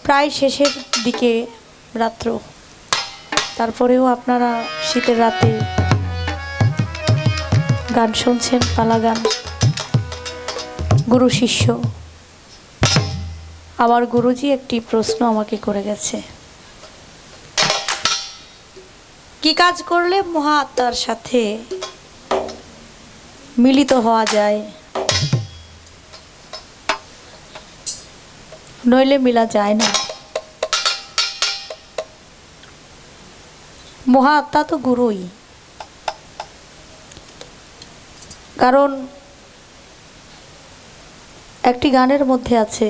প্রায় শেষের দিকে রাত্র, তারপরেও আপনারা শীতের রাতে গান শুনছেন, পালা গান। গুরু শিষ্য, আমার গুরুজি একটি প্রশ্ন আমাকে করে গেছে, কি কাজ করলে মহা আত্মার সাথে মিলিত হওয়া যায়, নইলে মিলা যায় না। মহা আত্মা তো গুরুই, কারণ একটি গানের মধ্যে আছে,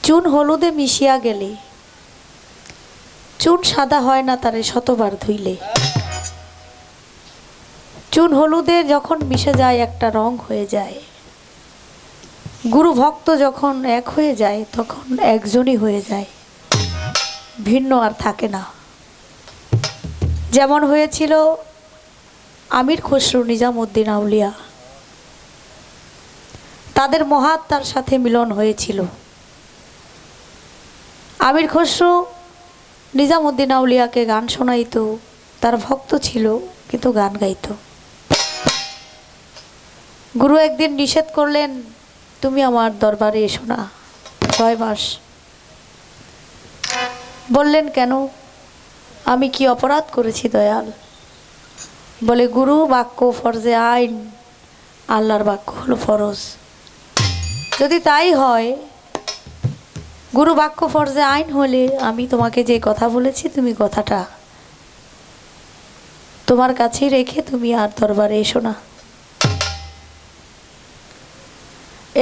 চুন হলুদে মিশিয়া গেলে চুন সাদা হয় না তারে শতবার ধুইলে। চুন হলুদে যখন মিশে যায় একটা রং হয়ে যায়। গুরু ভক্ত যখন এক হয়ে যায় তখন একজনই হয়ে যায়, ভিন্ন আর থাকে না। যেমন হয়েছিল আমির খসরু, নিজামুদ্দিন আউলিয়া, তাদের মহাত্মার সাথে মিলন হয়েছিল। আমির খসরু নিজামুদ্দিন আউলিয়াকে গান শোনাইতো, তার ভক্ত ছিল কিন্তু গান গাইতো। গুরু একদিন নিষেধ করলেন, তুমি আমার দরবারে এসো না 6 মাস। বললেন কেন, আমি কি অপরাধ করেছি দয়াল? বলে গুরু বাক্য ফরজে আইন, আল্লাহর বাক্য হলো ফরজ। যদি তাই হয়, গুরু বাক্য ফরজে আইন হলে আমি তোমাকে যে কথা বলেছি তুমি কথাটা তোমার কাছেই রেখে তুমি আর দরবারে এসো না।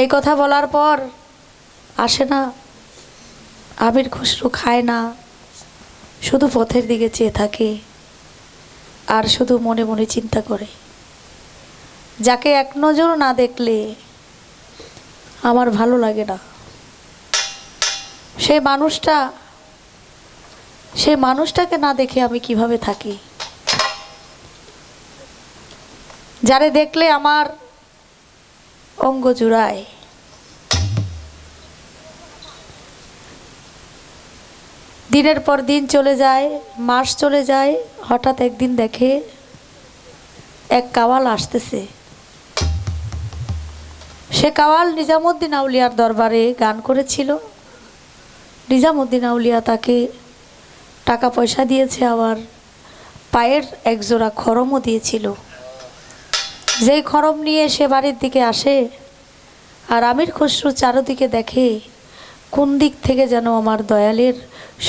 এই কথা বলার পর আসে না। আমির খসরু খায় না, শুধু পথের দিকে চেয়ে থাকে আর শুধু মনে মনে চিন্তা করে, যাকে এক নজর না দেখলে আমার ভালো লাগে না। সেই মানুষটাকে না দেখে আমি কিভাবে থাকি? যারে দেখলে আমার অঙ্গ জুড়ায়। দিনের পর দিন চলে যায়, মাস চলে যায়, হঠাৎ একদিন দেখে এক কাওয়াল আসতেছে। সে কাওয়াল নিজামুদ্দিন আউলিয়ার দরবারে গান করেছিল। নিজামুদ্দিন আউলিয়া তাকে টাকা পয়সা দিয়েছে, আবার পায়ের একজোড়া খড়মও দিয়েছিল। যেই খড়ম নিয়ে সে বাড়ির দিকে আসে, আর আমির খসরু চারদিকে দেখে কোন দিক থেকে যেন আমার দয়ালের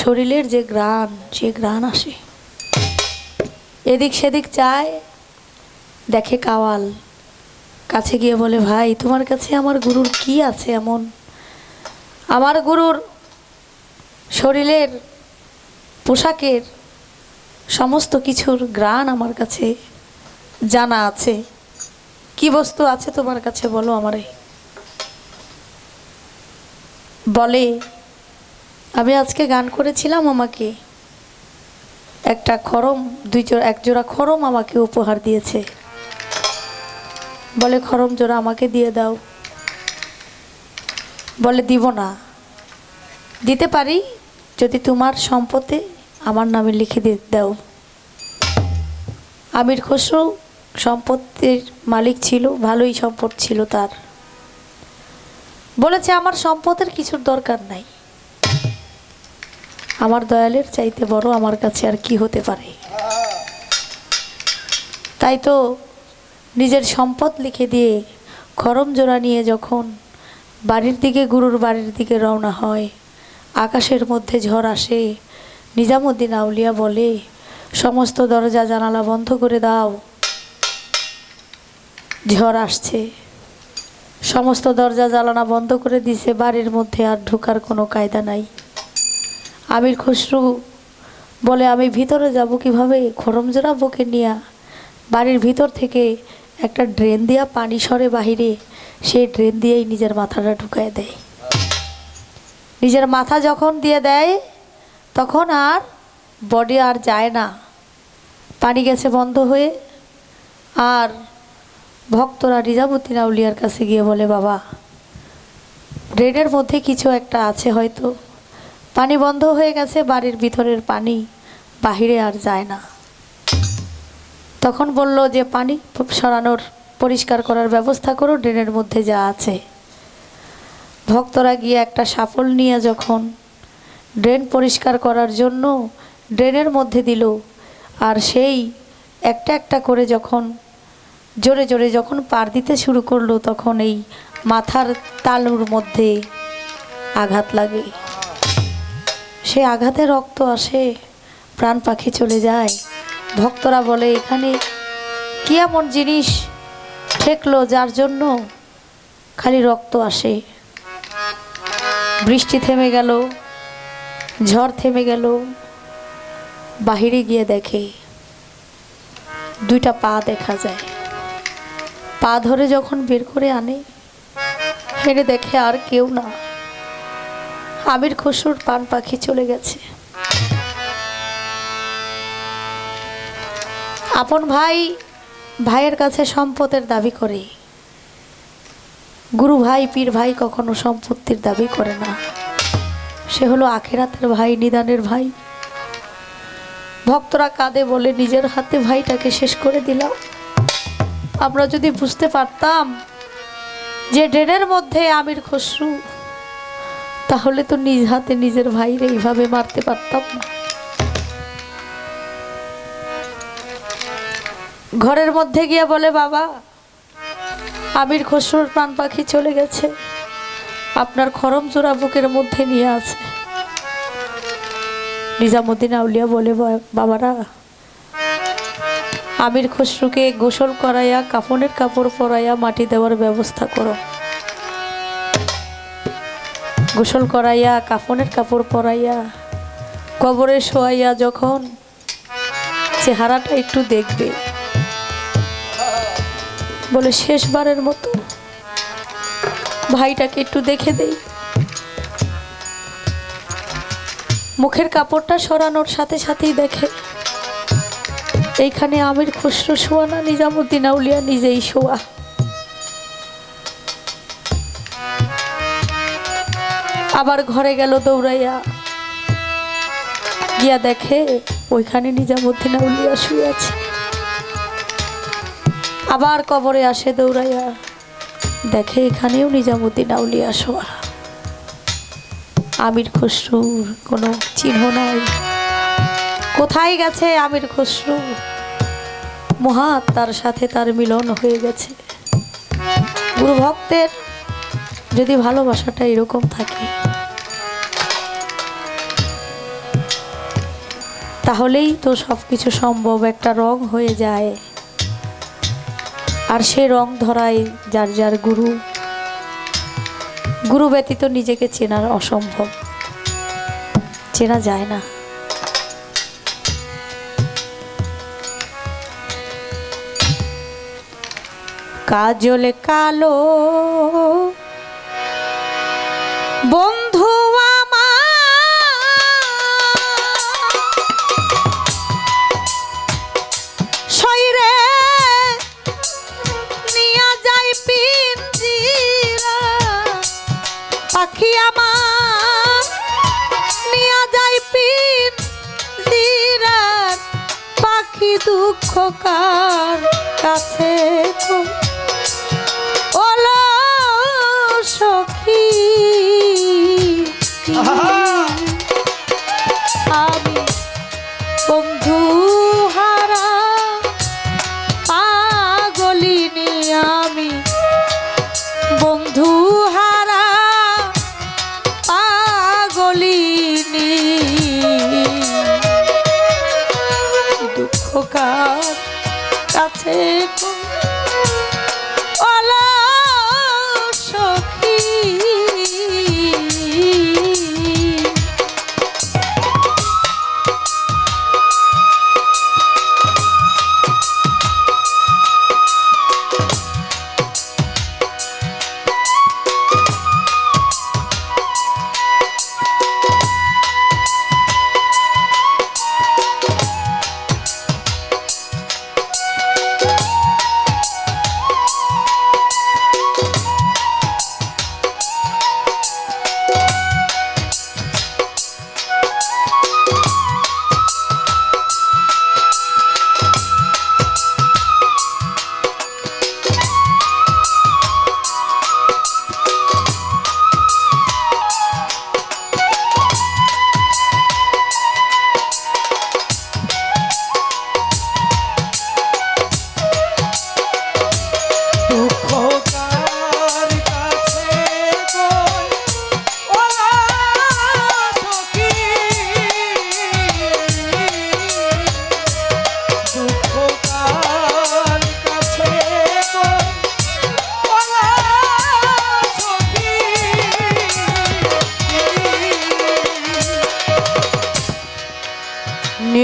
শরীরের যে ঘ্রাণ, সে ঘ্রাণ আসে। এদিক সেদিক চায়, দেখে কাওয়াল। কাছে গিয়ে বলে, ভাই তোমার কাছে আমার গুরুর কি আছে এমন? আমার গুরুর শরীরের পোশাকের সমস্ত কিছুর ঘ্রাণ আমার কাছে জানা আছে। কি বস্তু আছে তোমার কাছে বলো আমারে। বলে, আমি আজকে গান করেছিলাম, আমাকে একটা খড়ম, এক জোড়া খড়ম আমাকে উপহার দিয়েছে। বলে, খড়ম জোড়া আমাকে দিয়ে দাও। বলে, দিব না। দিতে পারি যদি তোমার সম্পদে আমার নামে লিখে দাও। আমির খসরু সম্পত্তির মালিক ছিল, ভালোই সম্পদ ছিল তার। বলেছে, আমার সম্পদের কিছুর দরকার নাই, আমার দয়ালের চাইতে বড় আমার কাছে আর কি হতে পারে। তাই তো নিজের সম্পদ লিখে দিয়ে খড়ম জোড়া নিয়ে যখন বাড়ির দিকে, গুরুর বাড়ির দিকে রওনা হয়, আকাশের মধ্যে ঝড় আসে। নিজামুদ্দিন আউলিয়া বলে, সমস্ত দরজা জানালা বন্ধ করে দাও, ঝড় আসছে। সমস্ত দরজা জানালা বন্ধ করে দিছে, বাড়ির মধ্যে আর ঢোকার কোনো কায়দা নাই। আমির খসরু বলে, আমি ভিতরে যাব কিভাবে? খড়ম জোড়া বুকে নিয়া বাড়ির ভিতর থেকে একটা ড্রেন দিয়া পানি সরে বাহিরে, সেই ড্রেন দিয়েই নিজের মাথাটা ঢুকায় দেয়। নিজের মাথা যখন দিয়ে দেয় তখন আর বডি আর যায় না, পানি গেছে বন্ধ হয়ে। আর ভক্তরা নিজামুদ্দিন আউলিয়ার কাছে গিয়ে বলে, বাবা ড্রেনের মধ্যে কিছু একটা আছে হয়তো, পানি বন্ধ হয়ে গেছে, বাড়ির ভিতরের পানি বাহিরে আর যায় না। তখন বলল যে পানি সরানোর, পরিষ্কার করার ব্যবস্থা করো, ড্রেনের মধ্যে যা আছে। ভক্তরা গিয়ে একটা শাফল নিয়ে যখন ড্রেন পরিষ্কার করার জন্য ড্রেনের মধ্যে দিল, আর সেই একটা একটা করে যখন জোরে জোরে যখন পার দিতে শুরু করলো, তখন এই মাথার তালুর মধ্যে আঘাত লাগে। সে আঘাতে রক্ত আসে, প্রাণ পাখি চলে যায়। ভক্তরা বলে এখানে কি এমন জিনিস ঠেকলো যার জন্য খালি রক্ত আসে। বৃষ্টি থেমে গেল, ঝড় থেমে গেল, বাহিরে গিয়ে দেখে দুইটা পা দেখা যায়। পা ধরে যখন বের করে আনে, হেরে দেখে আর কেউ না, আমির খসরুর প্রাণ পাখি চলে গেছে। আপন ভাই ভাইয়ের কাছে সম্পদের দাবি করে, গুরু ভাই পীর ভাই কখনো সম্পত্তির দাবি করে না। সে হলো আখিরাতের ভাই, নিদানের ভাই। ভক্তরা কাঁদে বলে নিজের হাতে ভাইটাকে শেষ করে দিলাম। আমরা যদি বুঝতে পারতাম যে ড্রেনের মধ্যে আমির খসরু, তাহলে তো নিজ হাতে নিজের ভাইরে এইভাবে মারতে পারতাম না। ঘরের মধ্যে গিয়ে বলে বাবা, আমির খসরুর প্রাণ পাখি চলে গেছে, আপনার খরম জোড়া বুকের মধ্যে নিয়ে আছে। নিজামুদ্দিন আউলিয়া বলে বাবারা, আমির খসরুকে গোসল করাইয়া কাফনের কাপড় পরাইয়া মাটি দেওয়ার ব্যবস্থা করো। গোসল করাইয়া কাফনের কাপড় পরাইয়া কবরে শোয়াইয়া যখন চেহারাটা একটু দেখবে, বলে শেষবারের মতো ভাইটাকে একটু দেখে দেই। মুখের কাপড়টা সরানোর সাথে সাথেই দেখে এইখানে আমির খসরু শোয়া না, নিজামুদ্দিন আউলিয়া নিজেই শোয়া। আবার ঘরে গেল দৌড়াইয়া, গিয়া দেখে ওইখানে নিজামুদ্দিন আউলিয়া শুয়ে আছে। আবার কবরে আসে দৌড়াইয়া, দেখে এখানেও নিজামুদ্দিন আউলিয়া শোয়া। আমির খসরুর কোনো চিহ্ন নাই। কোথায় গেছে আমির খসরু? মহাত তার সাথে তার মিলন হয়ে গেছে। গুরু ভক্তের যদি ভালোবাসাটা এরকম থাকে, তাহলেই তো সবকিছু সম্ভব। একটা রং হয়ে যায়, আর সে রং ধরায় যার যার গুরু। গুরু ব্যতীত নিজেকে চেনার অসম্ভব, চেনা যায় না। কাজল কালো বন্ধু পাখি আমার নিয়া যায় পিঞ্জিরার, পাখি দুঃখ কার কাছে ওলো সখী। আমি বন্ধু হারা পাগলিনী, আমি বন্ধু হারা পাগলিনী, দুঃখ কার কাছে ওলো সখী।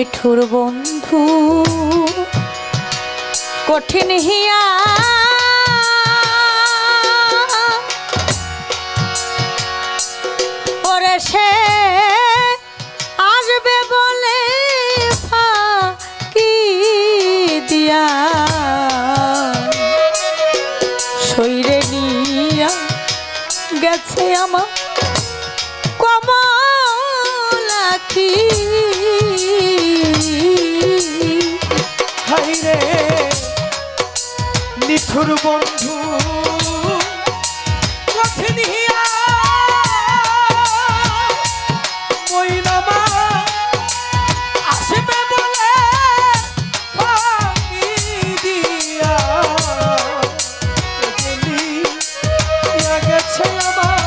নিঠুর বন্ধু কঠিন হিয়া ওরে সে আসবে বলে ফাঁকি দিয়া শরীরে নিয়া গেছে আমার কমলাখি হাইরে নিঠুর বন্ধু কঠিন হিয়া মইনামা আসবে বলে ফাঁকি দিয়া দিয়া গেছে আমার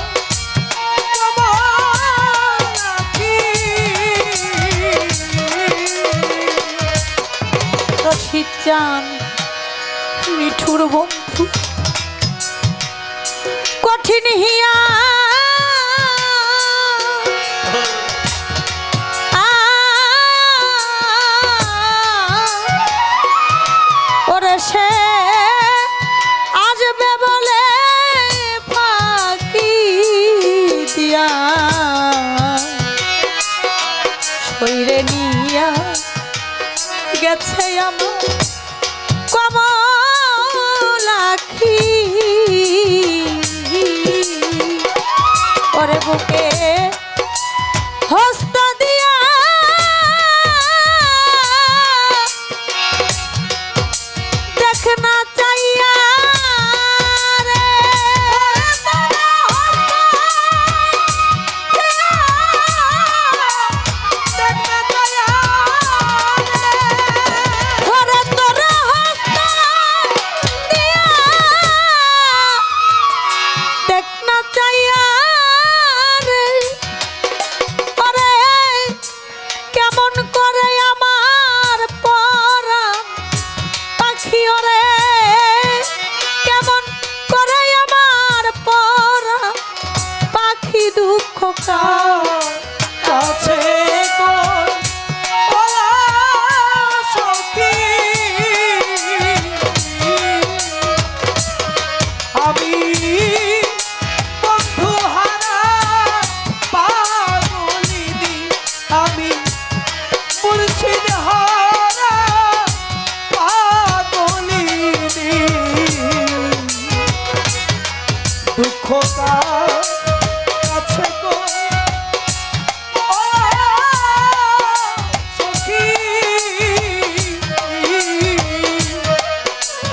কমলাখি রশিদ চান নিঠুর বন্ধু কঠিন হিয়া ওরে সে আসবে বলে ফাঁকি দিয়া শরীরে নিয়া গেছে আমার কমলাখি ওরে বুকে হস্ত দিয়া দেখ না চাইয়া রে দেখ না চায়া ওরে তোর হস্ত দিয়া দেখ না চাইয়া রে ওরে কেমন করে আমার পরাণ পাখি ওরে কেমন করে আমার পরাণ পাখি দুঃখ কাছে কোন ওরা সখী আমি বন্ধু হারা পাগলিনি আমি মুর্শিদ হারা পাগলিনি দুঃখ কাছে কোন সখী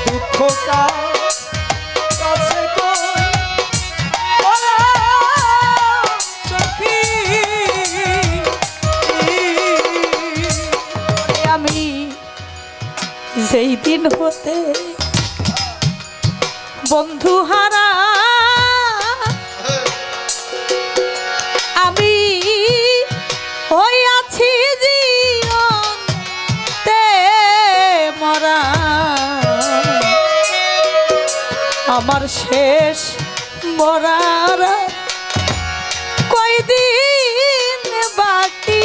দুঃখ কাছে কই ওরা সখী আমি যেই দিন হতে বন্ধু হারা আমি হইয়াছি জীবনতে মরা আমার শেষ মরার কয়দিন বাকি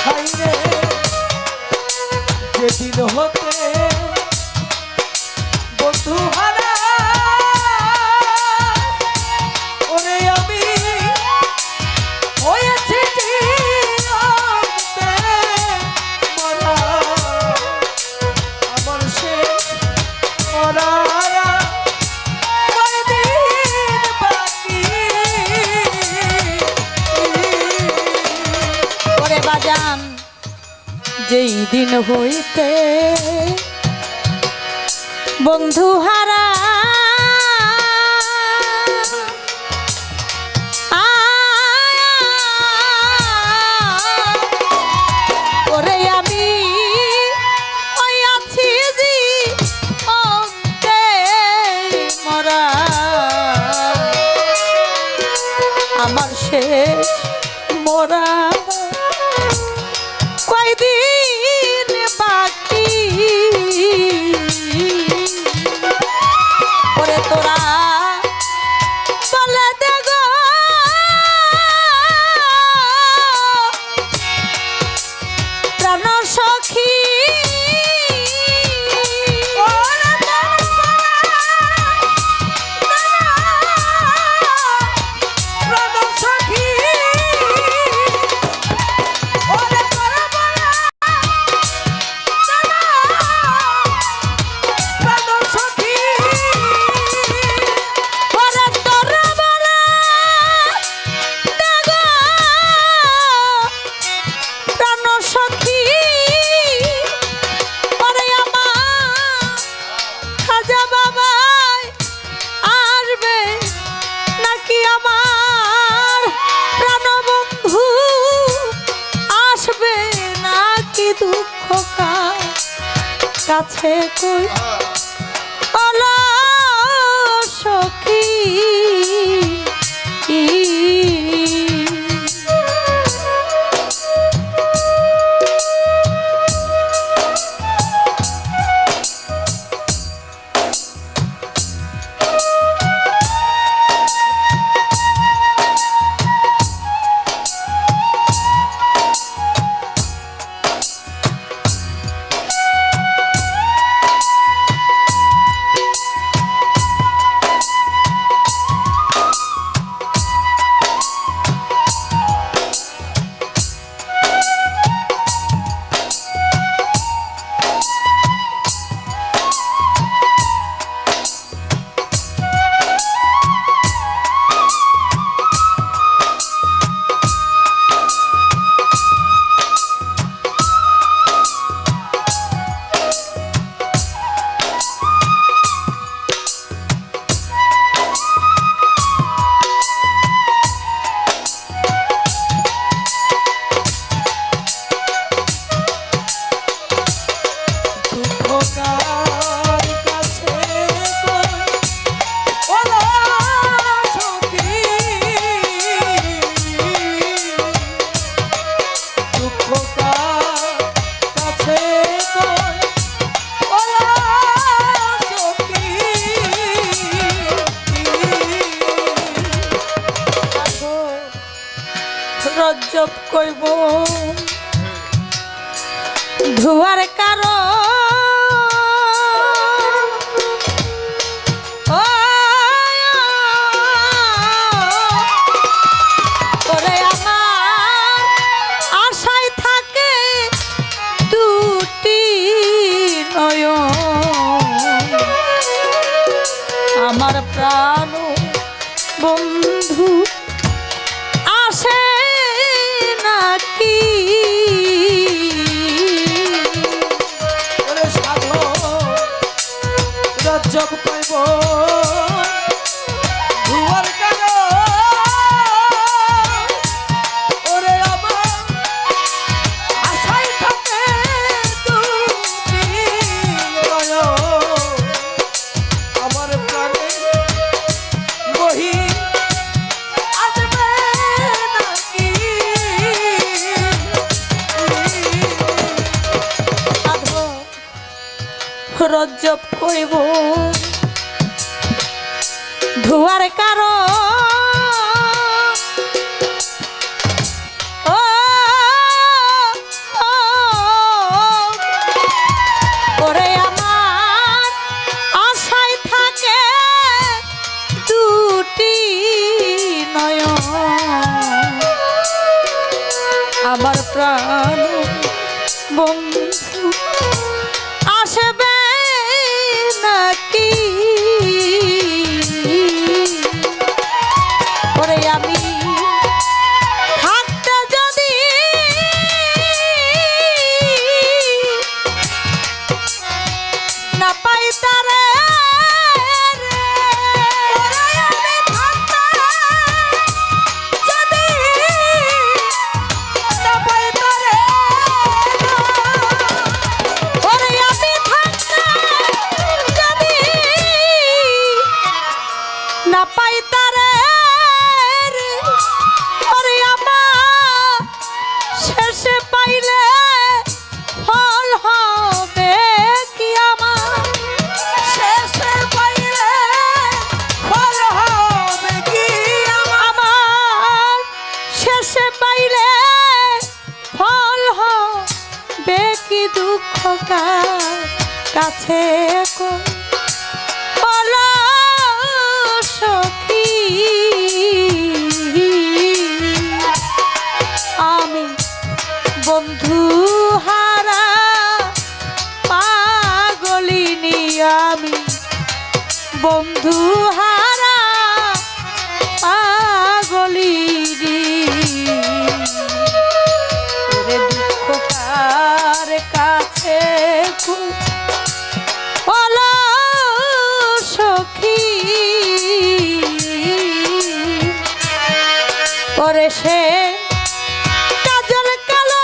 হাইরে যেদিন হতে বন্ধু হারা ওরে আমি হয়েছি জীবনতে মরা আমার শেষ মরা কয়দিন বাকি করে বাজান যেই দিন হইতে বন্ধু হারা ওরে আমি হইয়াছি জীবনতে মরা আমার শেষ মরা কয়দিন বাকি ওরে তোরা বলে দে গো কাছে কই ওলা সখী রজ্জব কইব ধুয়ার কারো ওরে আমার আশায় থাকে দুটি নয়ন আমার প্রাণ বন্ধু আসে নাকি ওরে সাধু রজ্জব কইব ধুয়ার কারো ওরে আমার আশায় থাকে দুটি নয়ন আমার প্রাণে বহি আসবে নাকি সাধু রজ্জব কইব ধুয়ার কারো ও ওরে আমার আশায় থাকে দুটি নয়ন আমার প্রাণ বন্ধু আসবে নাকি ওরে আমি থাকতে যদি না পাই তারে না পাই তারে ওরে আমার শেষে পাইলে ফল হবে কি আমার শেষে পাইলে ফল হবে কি আমার শেষে পাইলে ফল হবে কি দুঃখ কাছে কই ওলা সখী আমি বন্ধু হারা পাগলিনী আমি বন্ধু হারা পাগলিনী ওরে দুঃখ কার কাছে ওলা সখী ওরে সে কাজল কালো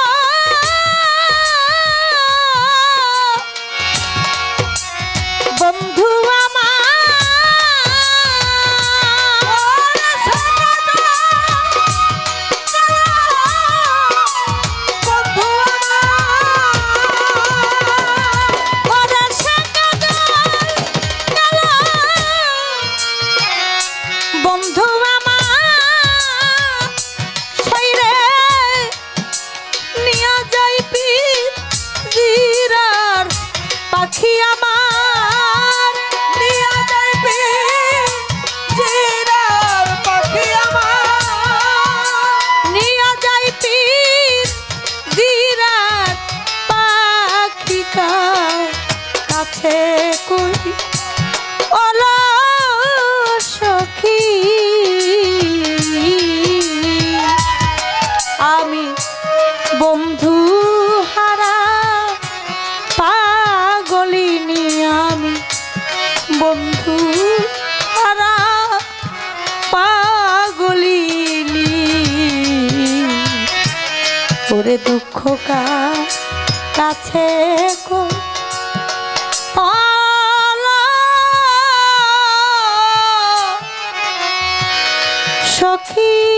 বন্ধু আমার ছাইরে নিয়া যাই পিরার পাখি আমার নিয়া যাইবি জিরার পাখি আমার নিয়া যাই পিরার পাখি কাছে কই ওলা সখী আমি বন্ধু হারা পাগলিনী আমি বন্ধু হারা পাগলিনী ওরে দুঃখ কাছে কো সখী